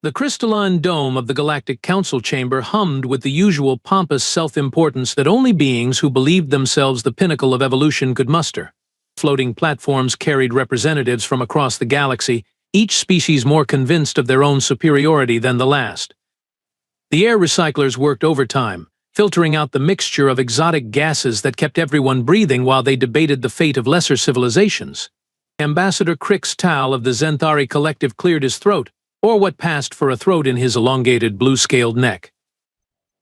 The crystalline dome of the Galactic Council chamber hummed with the usual pompous self-importance that only beings who believed themselves the pinnacle of evolution could muster. Floating platforms carried representatives from across the galaxy, each species more convinced of their own superiority than the last. The air recyclers worked overtime, filtering out the mixture of exotic gases that kept everyone breathing while they debated the fate of lesser civilizations. Ambassador Crix Tal of the Zenthari Collective cleared his throat, or what passed for a throat in his elongated blue-scaled neck.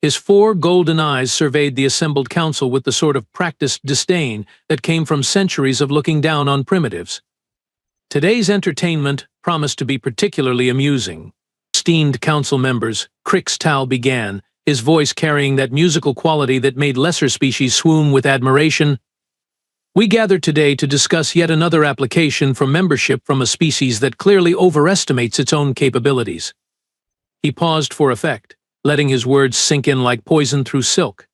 His 4 golden eyes surveyed the assembled council with the sort of practiced disdain that came from centuries of looking down on primitives. Today's entertainment promised to be particularly amusing. Esteemed council members, Crix Tal began, his voice carrying that musical quality that made lesser species swoon with admiration. We gathered today to discuss yet another application for membership from a species that clearly overestimates its own capabilities. He paused for effect, letting his words sink in like poison through silk.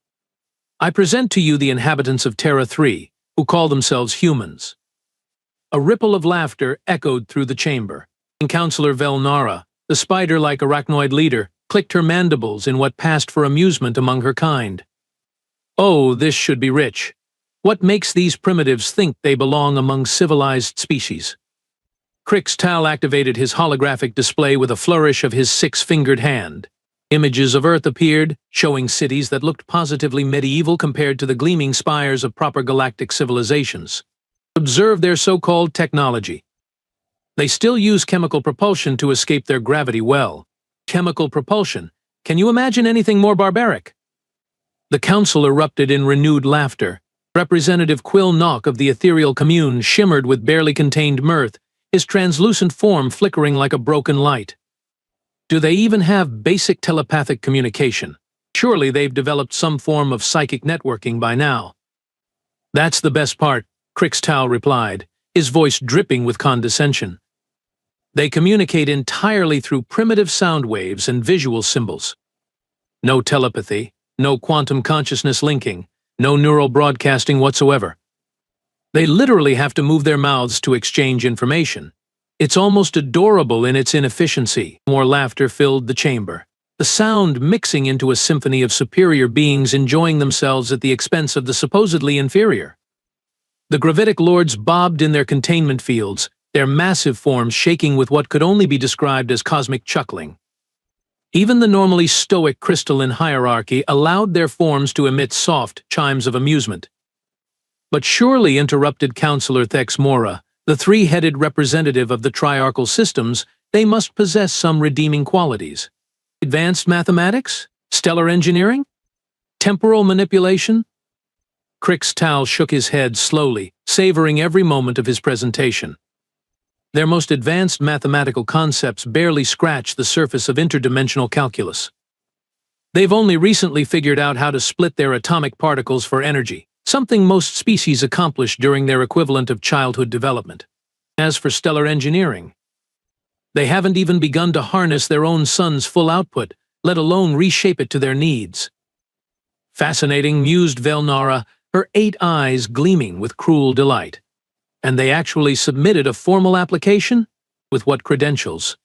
I present to you the inhabitants of Terra 3, who call themselves humans. A ripple of laughter echoed through the chamber. Councillor Velnara, the spider-like arachnoid leader, clicked her mandibles in what passed for amusement among her kind. Oh, this should be rich. What makes these primitives think they belong among civilized species? Crix Tal activated his holographic display with a flourish of his 6-fingered hand. Images of Earth appeared, showing cities that looked positively medieval compared to the gleaming spires of proper galactic civilizations. Observe their so-called technology. They still use chemical propulsion to escape their gravity well. Chemical propulsion. Can you imagine anything more barbaric? The council erupted in renewed laughter. Representative Quill Knock of the ethereal commune shimmered with barely contained mirth, his translucent form flickering like a broken light. Do they even have basic telepathic communication? Surely they've developed some form of psychic networking by now. That's the best part, Crix Tal replied, his voice dripping with condescension. They communicate entirely through primitive sound waves and visual symbols. No telepathy, no quantum consciousness linking, no neural broadcasting whatsoever. They literally have to move their mouths to exchange information. It's almost adorable in its inefficiency. More laughter filled the chamber, the sound mixing into a symphony of superior beings enjoying themselves at the expense of the supposedly inferior. The gravitic lords bobbed in their containment fields, their massive forms shaking with what could only be described as cosmic chuckling. Even the normally stoic crystalline hierarchy allowed their forms to emit soft chimes of amusement. But surely, interrupted Councillor Thex Mora, the 3-headed representative of the triarchal systems, they must possess some redeeming qualities. Advanced mathematics? Stellar engineering? Temporal manipulation? Crix Tal shook his head slowly, savoring every moment of his presentation. Their most advanced mathematical concepts barely scratch the surface of interdimensional calculus. They've only recently figured out how to split their atomic particles for energy, something most species accomplish during their equivalent of childhood development. As for stellar engineering, they haven't even begun to harness their own sun's full output, let alone reshape it to their needs. Fascinating, mused Velnara, her 8 eyes gleaming with cruel delight. And they actually submitted a formal application? With what credentials?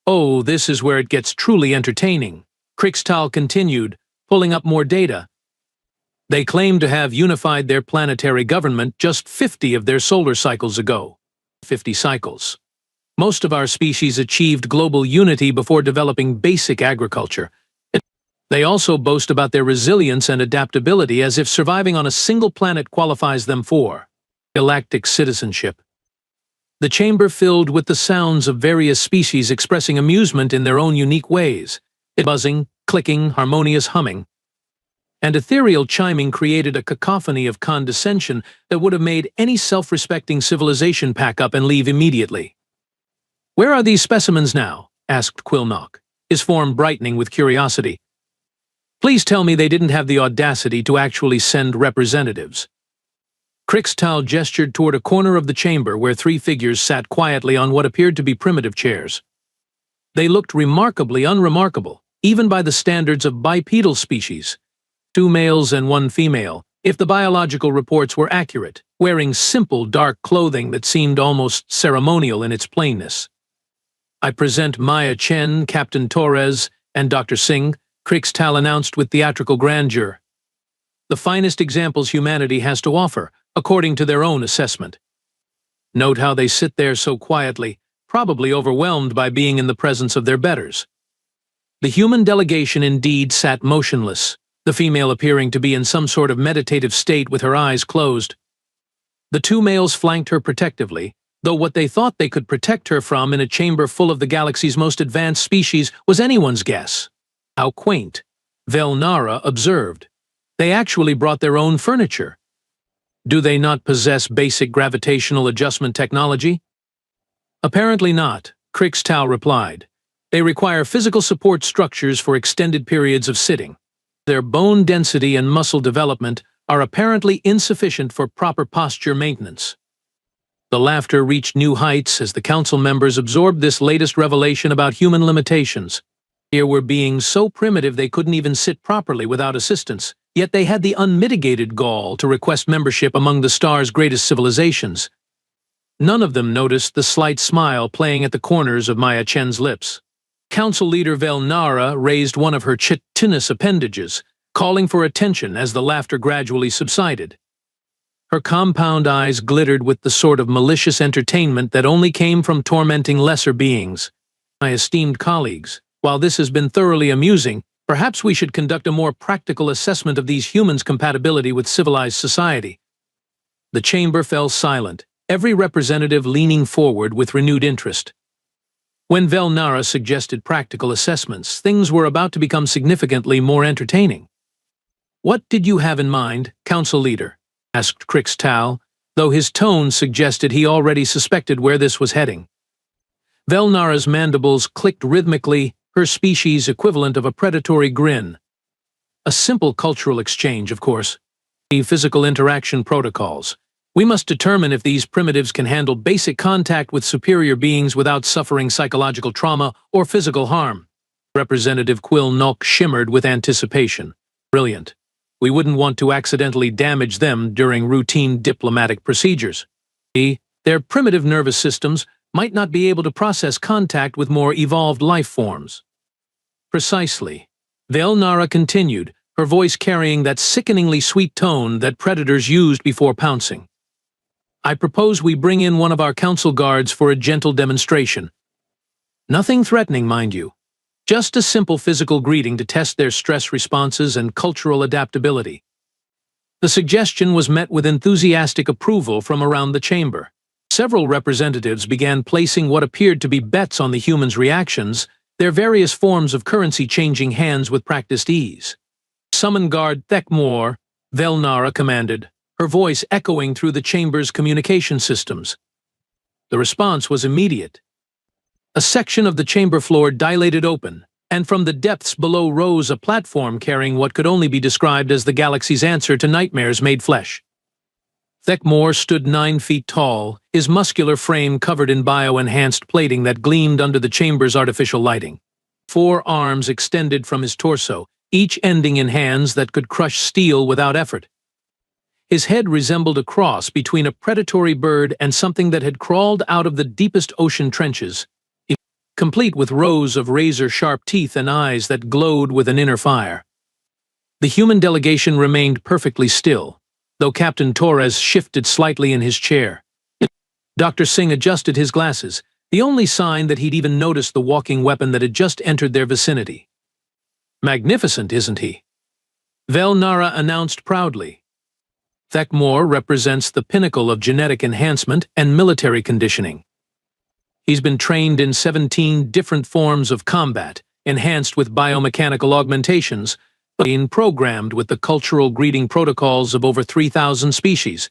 Oh, this is where it gets truly entertaining, Crix Tal continued, pulling up more data. They claim to have unified their planetary government just 50 of their solar cycles ago. 50 cycles. Most of our species achieved global unity before developing basic agriculture. They also boast about their resilience and adaptability as if surviving on a single planet qualifies them for galactic citizenship. The chamber filled with the sounds of various species expressing amusement in their own unique ways. Buzzing, clicking, harmonious humming. And ethereal chiming created a cacophony of condescension that would have made any self-respecting civilization pack up and leave immediately. Where are these specimens now? Asked Quillnock, his form brightening with curiosity. Please tell me they didn't have the audacity to actually send representatives. Crix Tal gestured toward a corner of the chamber where 3 figures sat quietly on what appeared to be primitive chairs. They looked remarkably unremarkable, even by the standards of bipedal species. 2 males and 1 female, if the biological reports were accurate, wearing simple dark clothing that seemed almost ceremonial in its plainness. I present Maya Chen, Captain Torres, and Dr. Singh, Krixtal announced with theatrical grandeur. The finest examples humanity has to offer, according to their own assessment. Note how they sit there so quietly, probably overwhelmed by being in the presence of their betters. The human delegation indeed sat motionless, the female appearing to be in some sort of meditative state with her eyes closed. The two males flanked her protectively, though what they thought they could protect her from in a chamber full of the galaxy's most advanced species was anyone's guess. How quaint, Velnara observed. They actually brought their own furniture. Do they not possess basic gravitational adjustment technology? Apparently not, Krixtal replied. They require physical support structures for extended periods of sitting. Their bone density and muscle development are apparently insufficient for proper posture maintenance. The laughter reached new heights as the council members absorbed this latest revelation about human limitations. Here were beings so primitive they couldn't even sit properly without assistance, yet they had the unmitigated gall to request membership among the star's greatest civilizations. None of them noticed the slight smile playing at the corners of Maya Chen's lips. Council leader Velnara raised one of her chitinous appendages, calling for attention as the laughter gradually subsided. Her compound eyes glittered with the sort of malicious entertainment that only came from tormenting lesser beings. My esteemed colleagues, while this has been thoroughly amusing, perhaps we should conduct a more practical assessment of these humans' compatibility with civilized society. The chamber fell silent, every representative leaning forward with renewed interest. When Velnara suggested practical assessments, things were about to become significantly more entertaining. "What did you have in mind, Council Leader?" asked Krixtal, though his tone suggested he already suspected where this was heading. Velnara's mandibles clicked rhythmically, her species equivalent of a predatory grin. A simple cultural exchange, of course. Physical interaction protocols. We must determine if these primitives can handle basic contact with superior beings without suffering psychological trauma or physical harm. Representative Quill Nok shimmered with anticipation. Brilliant. We wouldn't want to accidentally damage them during routine diplomatic procedures. Their primitive nervous systems might not be able to process contact with more evolved life forms. Precisely. Velnara continued, her voice carrying that sickeningly sweet tone that predators used before pouncing. I propose we bring in one of our council guards for a gentle demonstration. Nothing threatening, mind you. Just a simple physical greeting to test their stress responses and cultural adaptability. The suggestion was met with enthusiastic approval from around the chamber. Several representatives began placing what appeared to be bets on the humans' reactions, their various forms of currency changing hands with practiced ease. Summon Guard Thekmor, Velnara commanded, her voice echoing through the chamber's communication systems. The response was immediate. A section of the chamber floor dilated open, and from the depths below rose a platform carrying what could only be described as the galaxy's answer to nightmares made flesh. Thekmor stood 9 feet tall, his muscular frame covered in bio-enhanced plating that gleamed under the chamber's artificial lighting. 4 arms extended from his torso, each ending in hands that could crush steel without effort. His head resembled a cross between a predatory bird and something that had crawled out of the deepest ocean trenches, complete with rows of razor-sharp teeth and eyes that glowed with an inner fire. The human delegation remained perfectly still, though Captain Torres shifted slightly in his chair. Dr. Singh adjusted his glasses, the only sign that he'd even noticed the walking weapon that had just entered their vicinity. Magnificent, isn't he? Velnara announced proudly. Thekmor represents the pinnacle of genetic enhancement and military conditioning. He's been trained in 17 different forms of combat, enhanced with biomechanical augmentations, but being programmed with the cultural greeting protocols of over 3,000 species.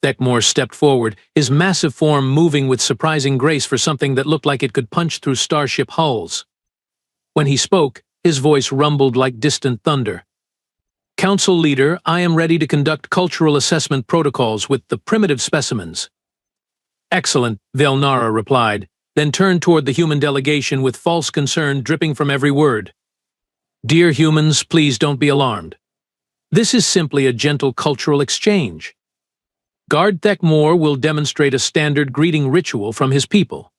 Thekmor stepped forward, his massive form moving with surprising grace for something that looked like it could punch through starship hulls. When he spoke, his voice rumbled like distant thunder. Council Leader, I am ready to conduct cultural assessment protocols with the primitive specimens. Excellent, Velnara replied, then turned toward the human delegation with false concern dripping from every word. Dear humans, please don't be alarmed. This is simply a gentle cultural exchange. Guard Thekmor will demonstrate a standard greeting ritual from his people.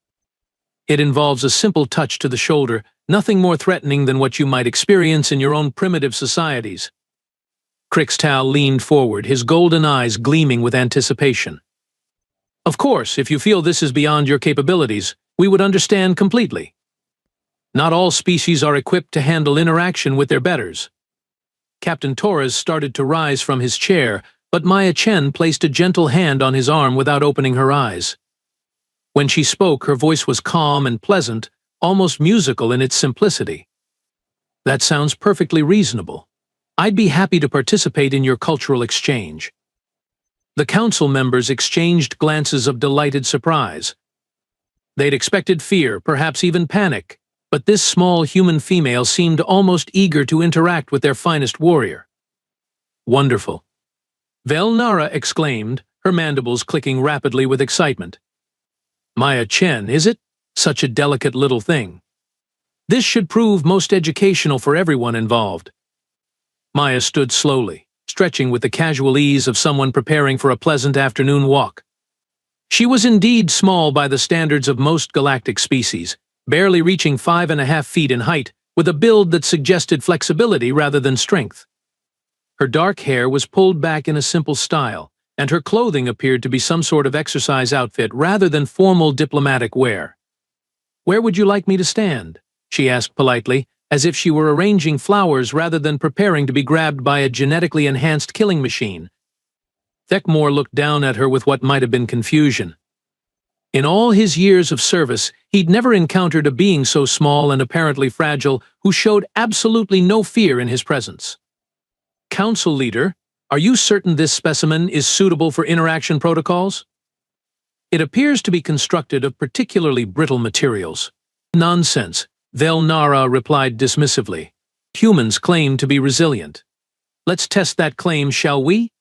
It involves a simple touch to the shoulder, nothing more threatening than what you might experience in your own primitive societies. Crixtal leaned forward, his golden eyes gleaming with anticipation. Of course, if you feel this is beyond your capabilities, we would understand completely. Not all species are equipped to handle interaction with their betters. Captain Torres started to rise from his chair, but Maya Chen placed a gentle hand on his arm without opening her eyes. When she spoke, her voice was calm and pleasant, almost musical in its simplicity. That sounds perfectly reasonable. I'd be happy to participate in your cultural exchange. The council members exchanged glances of delighted surprise. They'd expected fear, perhaps even panic, but this small human female seemed almost eager to interact with their finest warrior. Wonderful. Velnara exclaimed, her mandibles clicking rapidly with excitement. Maya Chen, is it? Such a delicate little thing. This should prove most educational for everyone involved. Maya stood slowly, stretching with the casual ease of someone preparing for a pleasant afternoon walk. She was indeed small by the standards of most galactic species, barely reaching 5.5 feet in height, with a build that suggested flexibility rather than strength. Her dark hair was pulled back in a simple style, and her clothing appeared to be some sort of exercise outfit rather than formal diplomatic wear. "Where would you like me to stand?" she asked politely, as if she were arranging flowers rather than preparing to be grabbed by a genetically enhanced killing machine. Thekmor looked down at her with what might have been confusion. In all his years of service, he'd never encountered a being so small and apparently fragile who showed absolutely no fear in his presence. "Council leader, are you certain this specimen is suitable for interaction protocols? It appears to be constructed of particularly brittle materials." "Nonsense," Velnara replied dismissively. "Humans claim to be resilient. Let's test that claim, shall we?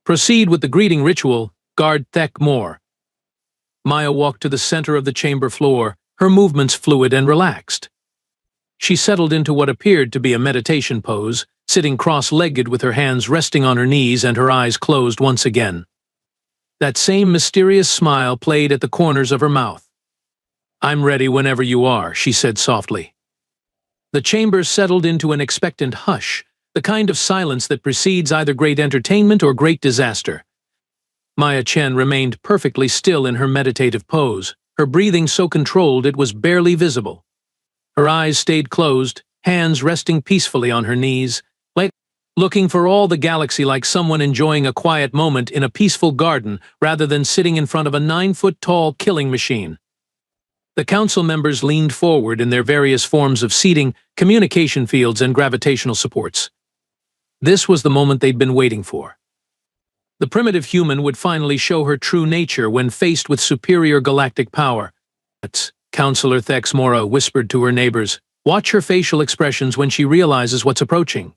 Proceed with the greeting ritual, guard Thekmor." Maya walked to the center of the chamber floor, her movements fluid and relaxed. She settled into what appeared to be a meditation pose, sitting cross-legged with her hands resting on her knees and her eyes closed once again. That same mysterious smile played at the corners of her mouth. "I'm ready whenever you are," she said softly. The chamber settled into an expectant hush, the kind of silence that precedes either great entertainment or great disaster. Maya Chen remained perfectly still in her meditative pose, her breathing so controlled it was barely visible. Her eyes stayed closed, hands resting peacefully on her knees, looking for all the galaxy like someone enjoying a quiet moment in a peaceful garden rather than sitting in front of a 9-foot-tall killing machine. The council members leaned forward in their various forms of seating, communication fields, and gravitational supports. This was the moment they'd been waiting for. The primitive human would finally show her true nature when faced with superior galactic power. Councillor Thexmora whispered to her neighbors, "Watch her facial expressions when she realizes what's approaching."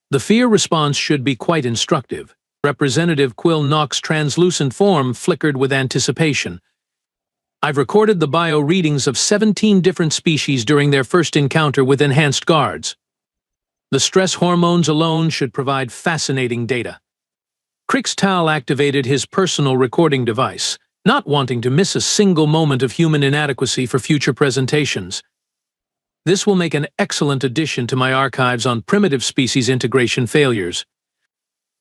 The fear response should be quite instructive. Representative Quill Knox's translucent form flickered with anticipation. "I've recorded the bio readings of 17 different species during their first encounter with enhanced guards. The stress hormones alone should provide fascinating data." Crixtal activated his personal recording device, not wanting to miss a single moment of human inadequacy for future presentations. "This will make an excellent addition to my archives on primitive species integration failures."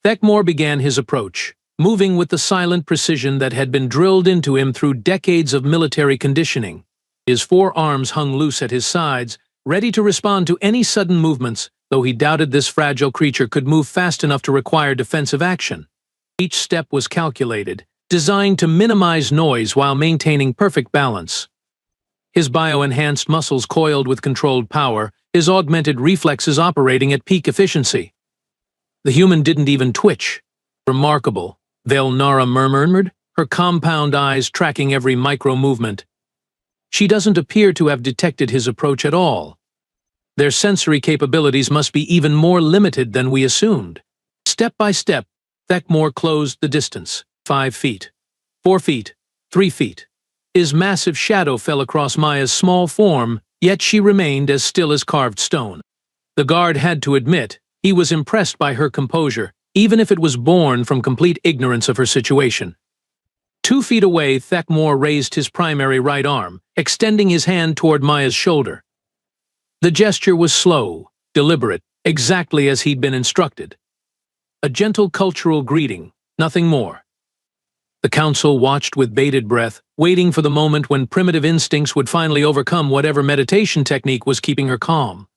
Thekmor began his approach, moving with the silent precision that had been drilled into him through decades of military conditioning. His 4 arms hung loose at his sides, ready to respond to any sudden movements, though he doubted this fragile creature could move fast enough to require defensive action. Each step was calculated, designed to minimize noise while maintaining perfect balance. His bio-enhanced muscles coiled with controlled power, his augmented reflexes operating at peak efficiency. The human didn't even twitch. "Remarkable," Velnara murmured, her compound eyes tracking every micro-movement. "She doesn't appear to have detected his approach at all. Their sensory capabilities must be even more limited than we assumed." Step by step, Thekmor closed the distance. 5 feet, 4 feet, 3 feet. His massive shadow fell across Maya's small form, yet she remained as still as carved stone. The guard had to admit he was impressed by her composure, even if it was born from complete ignorance of her situation. 2 feet away, Thekmore raised his primary right arm, extending his hand toward Maya's shoulder. The gesture was slow, deliberate, exactly as he'd been instructed. A gentle cultural greeting, nothing more. The council watched with bated breath, waiting for the moment when primitive instincts would finally overcome whatever meditation technique was keeping her calm.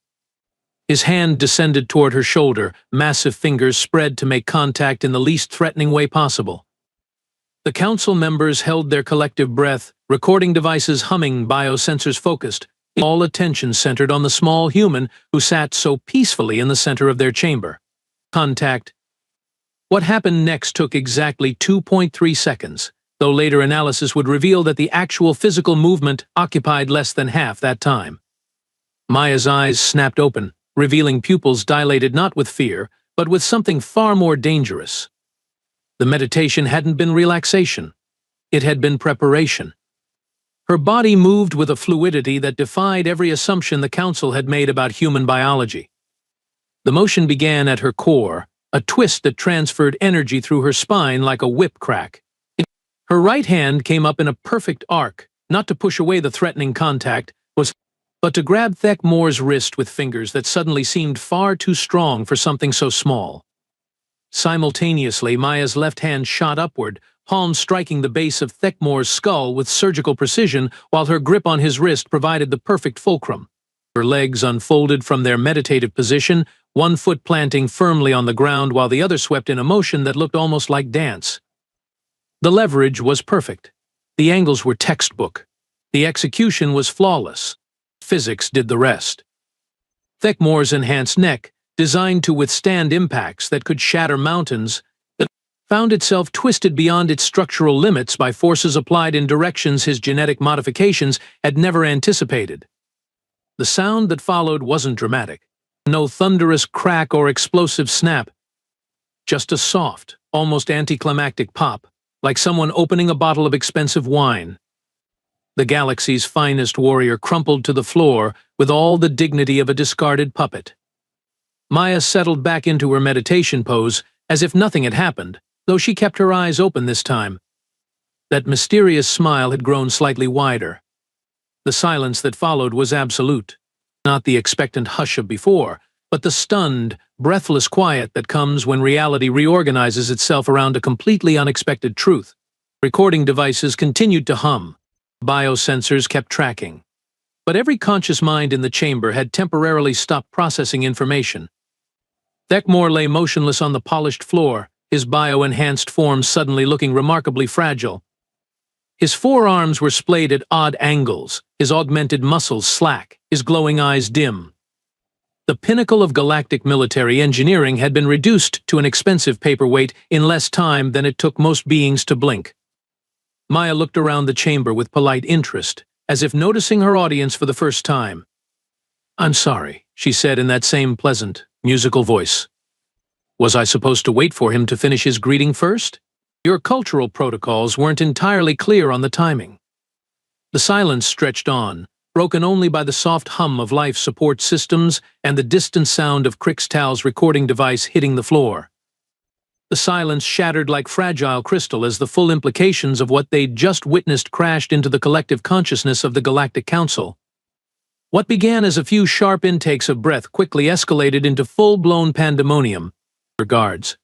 His hand descended toward her shoulder, massive fingers spread to make contact in the least threatening way possible. The council members held their collective breath, recording devices humming, biosensors focused, all attention centered on the small human who sat so peacefully in the center of their chamber. Contact. What happened next took exactly 2.3 seconds, though later analysis would reveal that the actual physical movement occupied less than half that time. Maya's eyes snapped open, revealing pupils dilated not with fear, but with something far more dangerous. The meditation hadn't been relaxation. It had been preparation. Her body moved with a fluidity that defied every assumption the council had made about human biology. The motion began at her core, a twist that transferred energy through her spine like a whip crack. Her right hand came up in a perfect arc, not to push away the threatening contact, but to grab Thekmore's wrist with fingers that suddenly seemed far too strong for something so small. Simultaneously, Maya's left hand shot upward, palm striking the base of Thekmore's skull with surgical precision, while her grip on his wrist provided the perfect fulcrum. Her legs unfolded from their meditative position, one foot planting firmly on the ground while the other swept in a motion that looked almost like dance. The leverage was perfect. The angles were textbook. The execution was flawless. Physics did the rest. Thekmore's enhanced neck, designed to withstand impacts that could shatter mountains, found itself twisted beyond its structural limits by forces applied in directions his genetic modifications had never anticipated. The sound that followed wasn't dramatic. No thunderous crack or explosive snap. Just a soft, almost anticlimactic pop, like someone opening a bottle of expensive wine. The galaxy's finest warrior crumpled to the floor with all the dignity of a discarded puppet. Maya settled back into her meditation pose as if nothing had happened, though she kept her eyes open this time. That mysterious smile had grown slightly wider. The silence that followed was absolute. Not the expectant hush of before, but the stunned, breathless quiet that comes when reality reorganizes itself around a completely unexpected truth. Recording devices continued to hum. Biosensors kept tracking. But every conscious mind in the chamber had temporarily stopped processing information. Thekmore lay motionless on the polished floor, his bio-enhanced form suddenly looking remarkably fragile. His forearms were splayed at odd angles, his augmented muscles slack, his glowing eyes dim. The pinnacle of galactic military engineering had been reduced to an expensive paperweight in less time than it took most beings to blink. Maya looked around the chamber with polite interest, as if noticing her audience for the first time. "I'm sorry," she said in that same pleasant, musical voice. "Was I supposed to wait for him to finish his greeting first? Your cultural protocols weren't entirely clear on the timing." The silence stretched on, broken only by the soft hum of life support systems and the distant sound of Krixtal's recording device hitting the floor. The silence shattered like fragile crystal as the full implications of what they'd just witnessed crashed into the collective consciousness of the Galactic Council. What began as a few sharp intakes of breath quickly escalated into full-blown pandemonium. Regards.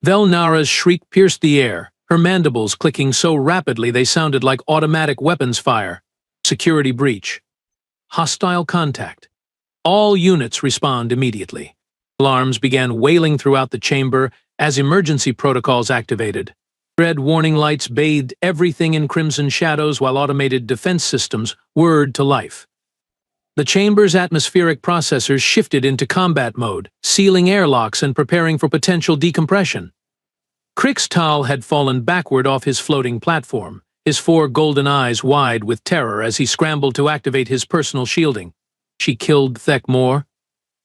Velnara's shriek pierced the air, her mandibles clicking so rapidly they sounded like automatic weapons fire. Security breach. Hostile contact. All units respond immediately. Alarms began wailing throughout the chamber as emergency protocols activated. Red warning lights bathed everything in crimson shadows while automated defense systems whirred to life. The chamber's atmospheric processors shifted into combat mode, sealing airlocks and preparing for potential decompression. Krixtal had fallen backward off his floating platform, his 4 golden eyes wide with terror as he scrambled to activate his personal shielding. She killed Thekmore.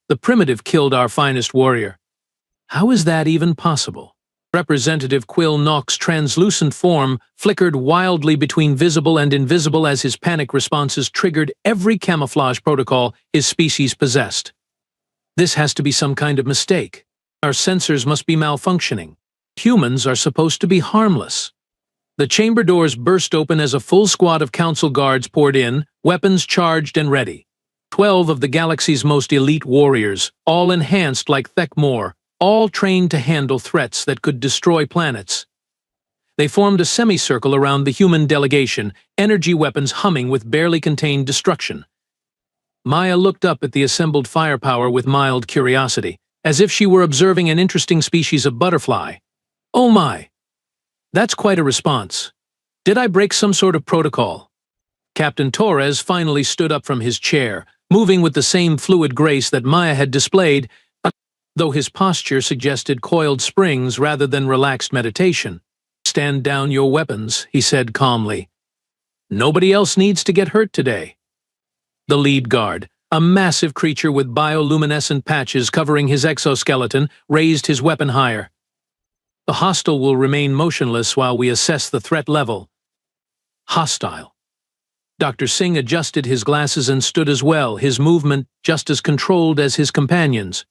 The primitive killed our finest warrior. How is that even possible? Representative Quill Nock's translucent form flickered wildly between visible and invisible as his panic responses triggered every camouflage protocol his species possessed. This has to be some kind of mistake. Our sensors must be malfunctioning. Humans are supposed to be harmless. The chamber doors burst open as a full squad of council guards poured in, weapons charged and ready. 12 of the galaxy's most elite warriors, all enhanced like Thekmor, all trained to handle threats that could destroy planets. They formed a semicircle around the human delegation, energy weapons humming with barely contained destruction. Maya looked up at the assembled firepower with mild curiosity, as if she were observing an interesting species of butterfly. Oh my! That's quite a response. Did I break some sort of protocol? Captain Torres finally stood up from his chair, moving with the same fluid grace that Maya had displayed, though his posture suggested coiled springs rather than relaxed meditation. "Stand down your weapons," he said calmly. "Nobody else needs to get hurt today." The lead guard, a massive creature with bioluminescent patches covering his exoskeleton, raised his weapon higher. "The hostile will remain motionless while we assess the threat level." Hostile. Dr. Singh adjusted his glasses and stood as well, his movement just as controlled as his companions.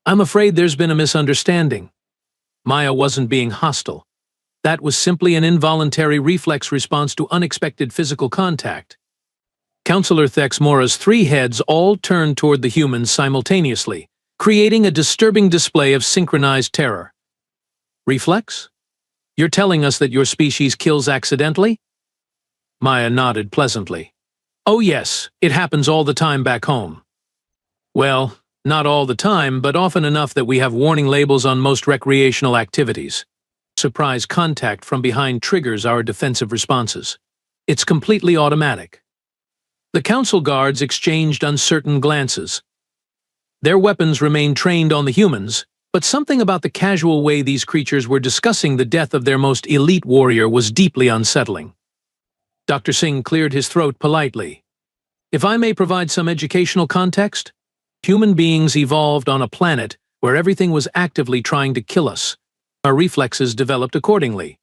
"I'm afraid there's been a misunderstanding. Maya wasn't being hostile. That was simply an involuntary reflex response to unexpected physical contact." Councillor Thexmora's 3 heads all turned toward the humans simultaneously, creating a disturbing display of synchronized terror. "Reflex? You're telling us that your species kills accidentally?" Maya nodded pleasantly. "Oh yes, it happens all the time back home." "Well, not all the time, but often enough that we have warning labels on most recreational activities. Surprise contact from behind triggers our defensive responses. It's completely automatic." The council guards exchanged uncertain glances. Their weapons remained trained on the humans, but something about the casual way these creatures were discussing the death of their most elite warrior was deeply unsettling. Dr. Singh cleared his throat politely. "If I may provide some educational context, human beings evolved on a planet where everything was actively trying to kill us. Our reflexes developed accordingly.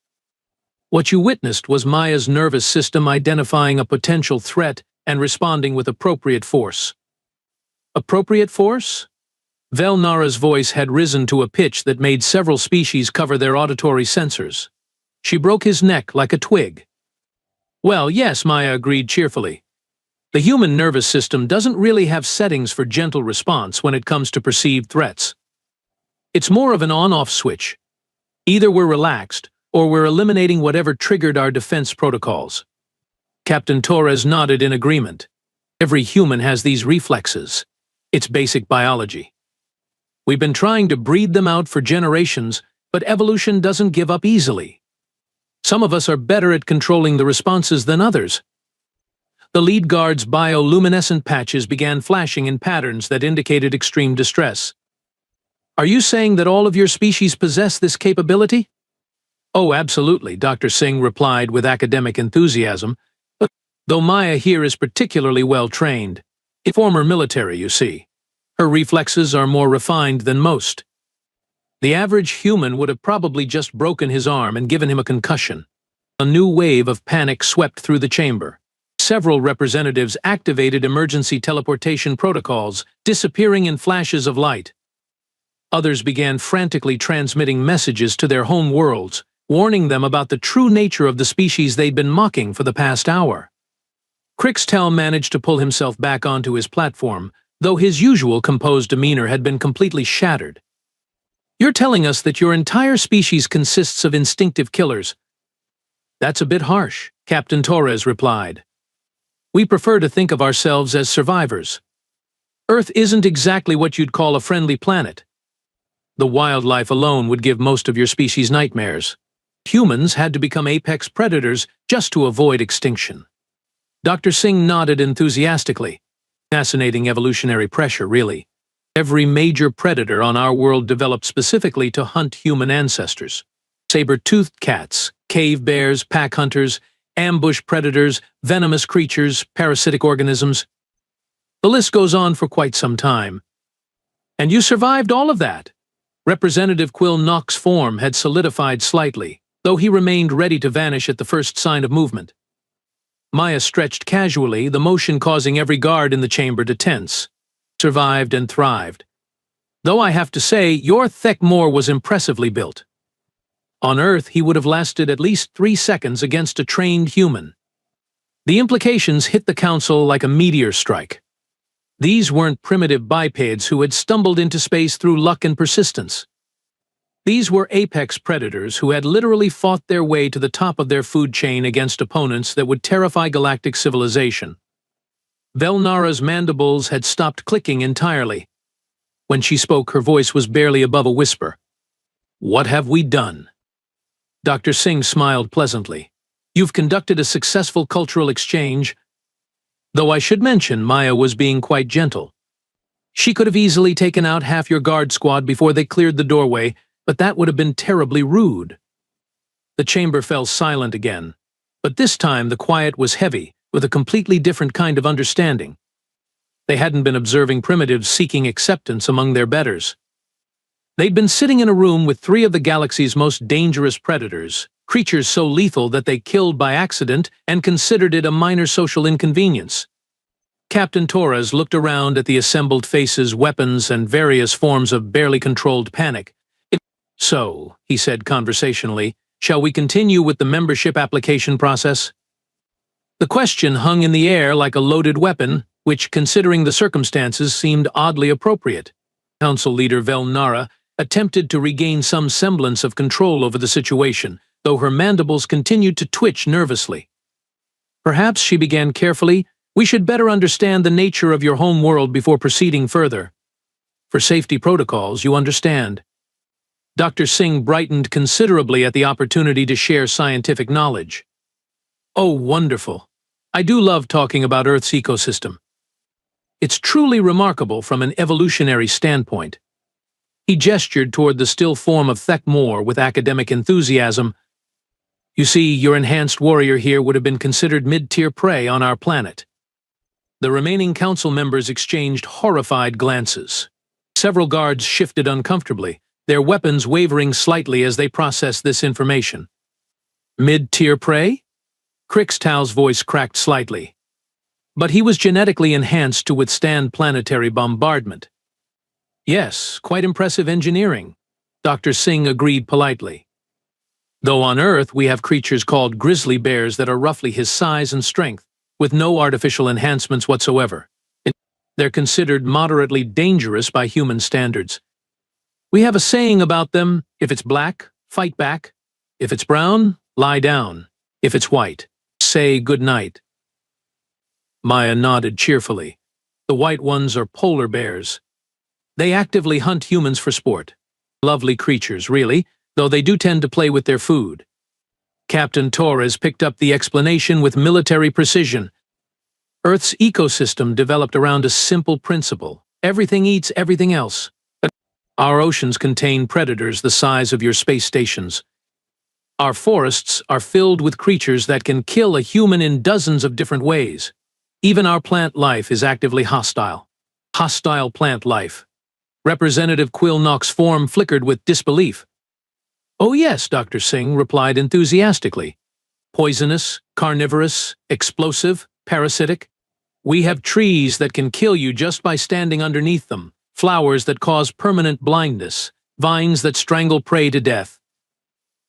What you witnessed was Maya's nervous system identifying a potential threat and responding with appropriate force." Appropriate force? Velnara's voice had risen to a pitch that made several species cover their auditory sensors. She broke his neck like a twig. "Well, yes," Maya agreed cheerfully. "The human nervous system doesn't really have settings for gentle response when it comes to perceived threats. It's more of an on-off switch. Either we're relaxed, or we're eliminating whatever triggered our defense protocols." Captain Torres nodded in agreement. "Every human has these reflexes. It's basic biology. We've been trying to breed them out for generations, but evolution doesn't give up easily. Some of us are better at controlling the responses than others." The lead guard's bioluminescent patches began flashing in patterns that indicated extreme distress. "Are you saying that all of your species possess this capability?" "Oh, absolutely," Dr. Singh replied with academic enthusiasm, "though Maya here is particularly well trained. A former military, you see. Her reflexes are more refined than most. The average human would have probably just broken his arm and given him a concussion." A new wave of panic swept through the chamber. Several representatives activated emergency teleportation protocols, disappearing in flashes of light. Others began frantically transmitting messages to their home worlds, warning them about the true nature of the species they'd been mocking for the past hour. Crixtel managed to pull himself back onto his platform, though his usual composed demeanor had been completely shattered. "You're telling us that your entire species consists of instinctive killers." "That's a bit harsh," Captain Torres replied. "We prefer to think of ourselves as survivors. Earth isn't exactly what you'd call a friendly planet. The wildlife alone would give most of your species nightmares. Humans had to become apex predators just to avoid extinction." Dr. Singh nodded enthusiastically. "Fascinating evolutionary pressure, really. Every major predator on our world developed specifically to hunt human ancestors. Saber-toothed cats, cave bears, pack hunters, ambush predators, venomous creatures, parasitic organisms. The list goes on for quite some time. And you survived all of that." Representative Quill Knock's form had solidified slightly, though he remained ready to vanish at the first sign of movement. Maya stretched casually, the motion causing every guard in the chamber to tense. "Survived and thrived. Though I have to say, your Thekmor was impressively built." On Earth, he would have lasted at least 3 seconds against a trained human. The implications hit the Council like a meteor strike. These weren't primitive bipeds who had stumbled into space through luck and persistence. These were apex predators who had literally fought their way to the top of their food chain against opponents that would terrify galactic civilization. Velnara's mandibles had stopped clicking entirely. When she spoke, her voice was barely above a whisper. "What have we done?" Dr. Singh smiled pleasantly. "You've conducted a successful cultural exchange. Though I should mention, Maya was being quite gentle. She could have easily taken out half your guard squad before they cleared the doorway, but that would have been terribly rude." The chamber fell silent again, but this time the quiet was heavy, with a completely different kind of understanding. They hadn't been observing primitives seeking acceptance among their betters. They'd been sitting in a room with 3 of the galaxy's most dangerous predators, creatures so lethal that they killed by accident and considered it a minor social inconvenience. Captain Torres looked around at the assembled faces, weapons, and various forms of barely controlled panic. "So," he said conversationally, "shall we continue with the membership application process?" The question hung in the air like a loaded weapon, which, considering the circumstances, seemed oddly appropriate. Council leader Velnara attempted to regain some semblance of control over the situation, though her mandibles continued to twitch nervously. "Perhaps," she began carefully, "we should better understand the nature of your home world before proceeding further. For safety protocols, you understand." Dr. Singh brightened considerably at the opportunity to share scientific knowledge. "Oh, wonderful. I do love talking about Earth's ecosystem. It's truly remarkable from an evolutionary standpoint." He gestured toward the still form of Thekmor with academic enthusiasm. "You see, your enhanced warrior here would have been considered mid-tier prey on our planet." The remaining council members exchanged horrified glances. Several guards shifted uncomfortably, their weapons wavering slightly as they processed this information. "Mid-tier prey?" Krixtau's voice cracked slightly. "But he was genetically enhanced to withstand planetary bombardment." "Yes, quite impressive engineering," Dr. Singh agreed politely. "Though on Earth we have creatures called grizzly bears that are roughly his size and strength, with no artificial enhancements whatsoever. They're considered moderately dangerous by human standards. We have a saying about them: if it's black, fight back. If it's brown, lie down. If it's white, say good night." Maya nodded cheerfully. "The white ones are polar bears. They actively hunt humans for sport. Lovely creatures, really, though they do tend to play with their food." Captain Torres picked up the explanation with military precision. "Earth's ecosystem developed around a simple principle: everything eats everything else. Our oceans contain predators the size of your space stations. Our forests are filled with creatures that can kill a human in dozens of different ways. Even our plant life is actively hostile. Hostile plant life." Representative Quilnock's form flickered with disbelief. "Oh yes," Dr. Singh replied enthusiastically. "Poisonous, carnivorous, explosive, parasitic. We have trees that can kill you just by standing underneath them, flowers that cause permanent blindness, vines that strangle prey to death.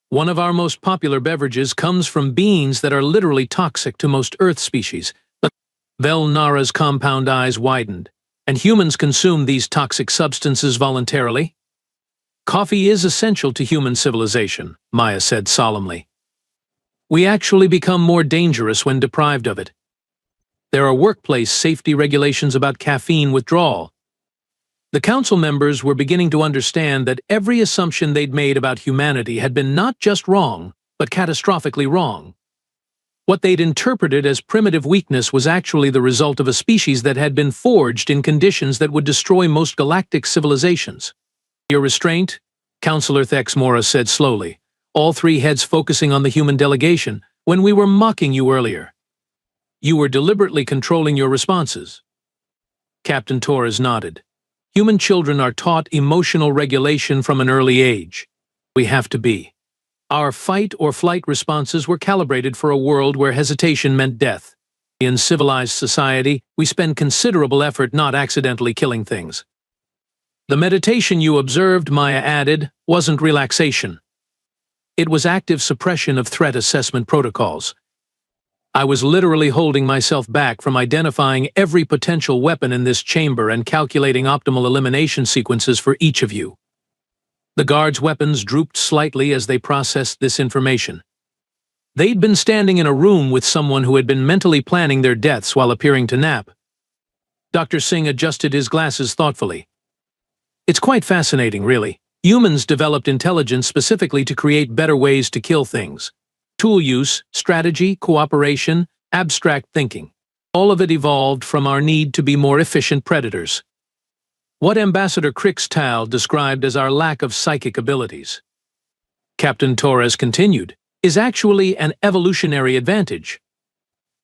One of our most popular beverages comes from beans that are literally toxic to most Earth species." Velnara's compound eyes widened. "And humans consume these toxic substances voluntarily?" "Coffee is essential to human civilization," Maya said solemnly. "We actually become more dangerous when deprived of it. There are workplace safety regulations about caffeine withdrawal." The council members were beginning to understand that every assumption they'd made about humanity had been not just wrong, but catastrophically wrong. What they'd interpreted as primitive weakness was actually the result of a species that had been forged in conditions that would destroy most galactic civilizations. "Your restraint," Councillor Thexmora said slowly, all 3 heads focusing on the human delegation, "when we were mocking you earlier. You were deliberately controlling your responses." Captain Torres nodded. "Human children are taught emotional regulation from an early age. We have to be. Our fight or flight responses were calibrated for a world where hesitation meant death. In civilized society, we spend considerable effort not accidentally killing things." "The meditation you observed," Maya added, "wasn't relaxation." It was active suppression of threat assessment protocols. I was literally holding myself back from identifying every potential weapon in this chamber and calculating optimal elimination sequences for each of you. The guards' weapons drooped slightly as they processed this information. They'd been standing in a room with someone who had been mentally planning their deaths while appearing to nap. Dr. Singh adjusted his glasses thoughtfully. It's quite fascinating, really. Humans developed intelligence specifically to create better ways to kill things. Tool use, strategy, cooperation, abstract thinking. All of it evolved from our need to be more efficient predators. What Ambassador Sto described as our lack of psychic abilities, Captain Torres continued, is actually an evolutionary advantage.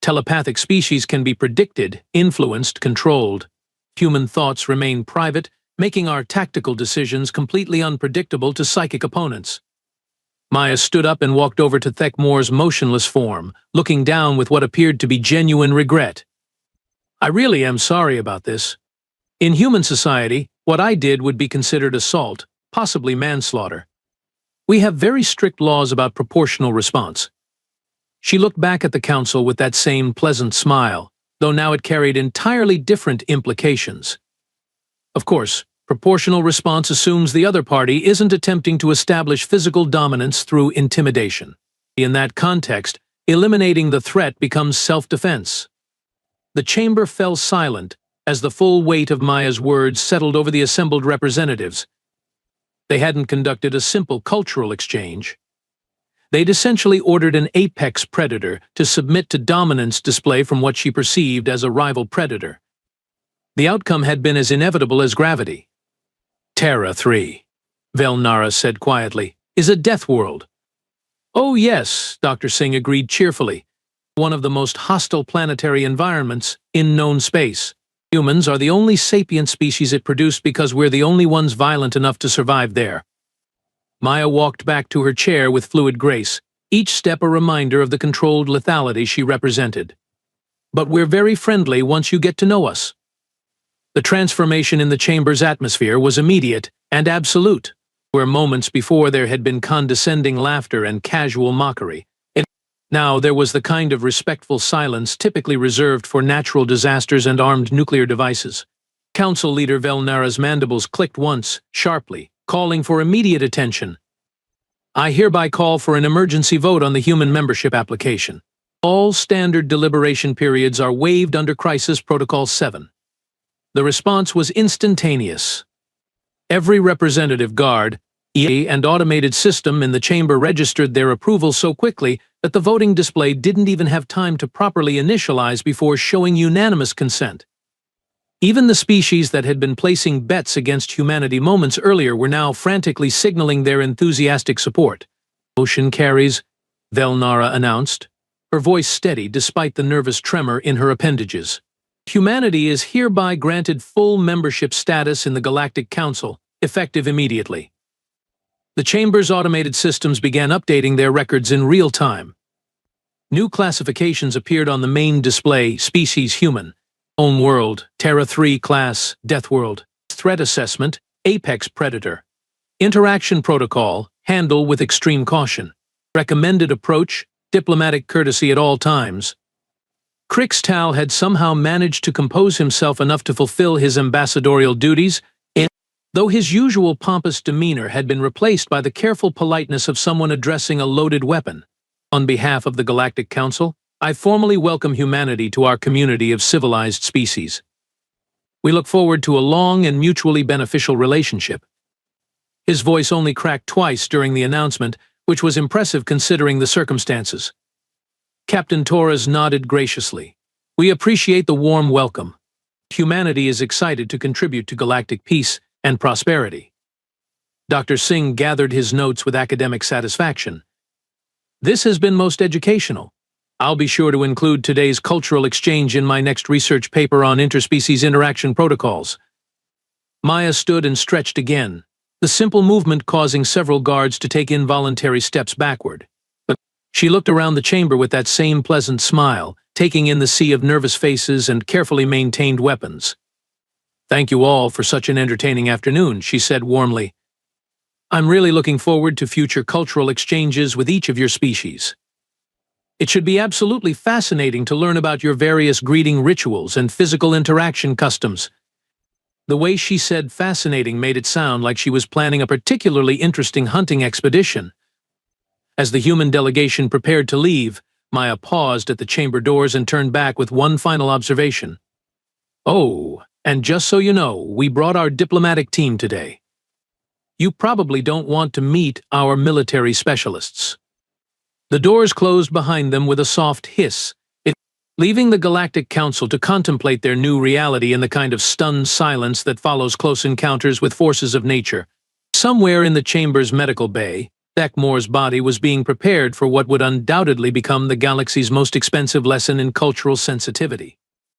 Telepathic species can be predicted, influenced, controlled. Human thoughts remain private, making our tactical decisions completely unpredictable to psychic opponents. Maya stood up and walked over to Thekmore's motionless form, looking down with what appeared to be genuine regret. I really am sorry about this. In human society, what I did would be considered assault, possibly manslaughter. We have very strict laws about proportional response. She looked back at the council with that same pleasant smile, though now it carried entirely different implications. Of course, proportional response assumes the other party isn't attempting to establish physical dominance through intimidation. In that context, eliminating the threat becomes self-defense. The chamber fell silent as the full weight of Maya's words settled over the assembled representatives. They hadn't conducted a simple cultural exchange. They'd essentially ordered an apex predator to submit to dominance display from what she perceived as a rival predator. The outcome had been as inevitable as gravity. Terra 3, Velnara said quietly, is a death world. Oh yes, Dr. Singh agreed cheerfully. One of the most hostile planetary environments in known space. Humans are the only sapient species it produced because we're the only ones violent enough to survive there. Maya walked back to her chair with fluid grace, each step a reminder of the controlled lethality she represented. But we're very friendly once you get to know us. The transformation in the chamber's atmosphere was immediate and absolute, where moments before there had been condescending laughter and casual mockery. Now there was the kind of respectful silence typically reserved for natural disasters and armed nuclear devices. Council leader Velnara's mandibles clicked once, sharply, calling for immediate attention. I hereby call for an emergency vote on the human membership application. All standard deliberation periods are waived under Crisis Protocol 7. The response was instantaneous. Every representative guard, EA, and automated system in the chamber registered their approval so quickly that the voting display didn't even have time to properly initialize before showing unanimous consent. Even the species that had been placing bets against humanity moments earlier were now frantically signaling their enthusiastic support. Motion carries, Velnara announced, her voice steady despite the nervous tremor in her appendages. Humanity is hereby granted full membership status in the Galactic Council, effective immediately. The Chamber's automated systems began updating their records in real time. New classifications appeared on the main display: species human, home world, Terra 3 class, Deathworld, threat assessment, apex predator, interaction protocol, handle with extreme caution, recommended approach, diplomatic courtesy at all times. Sto had somehow managed to compose himself enough to fulfill his ambassadorial duties, though his usual pompous demeanor had been replaced by the careful politeness of someone addressing a loaded weapon. On behalf of the Galactic Council, I formally welcome humanity to our community of civilized species. We look forward to a long and mutually beneficial relationship. His voice only cracked twice during the announcement, which was impressive considering the circumstances. Captain Torres nodded graciously. We appreciate the warm welcome. Humanity is excited to contribute to galactic peace and prosperity. Dr. Singh gathered his notes with academic satisfaction. This has been most educational. I'll be sure to include today's cultural exchange in my next research paper on interspecies interaction protocols. Maya stood and stretched again, the simple movement causing several guards to take involuntary steps backward. But she looked around the chamber with that same pleasant smile, taking in the sea of nervous faces and carefully maintained weapons. Thank you all for such an entertaining afternoon, she said warmly. I'm really looking forward to future cultural exchanges with each of your species. It should be absolutely fascinating to learn about your various greeting rituals and physical interaction customs. The way she said fascinating made it sound like she was planning a particularly interesting hunting expedition. As the human delegation prepared to leave, Maya paused at the chamber doors and turned back with one final observation. Oh, and just so you know, we brought our diplomatic team today. You probably don't want to meet our military specialists. The doors closed behind them with a soft hiss, leaving the Galactic Council to contemplate their new reality in the kind of stunned silence that follows close encounters with forces of nature. Somewhere in the chamber's medical bay, Thekmore's body was being prepared for what would undoubtedly become the galaxy's most expensive lesson in cultural sensitivity.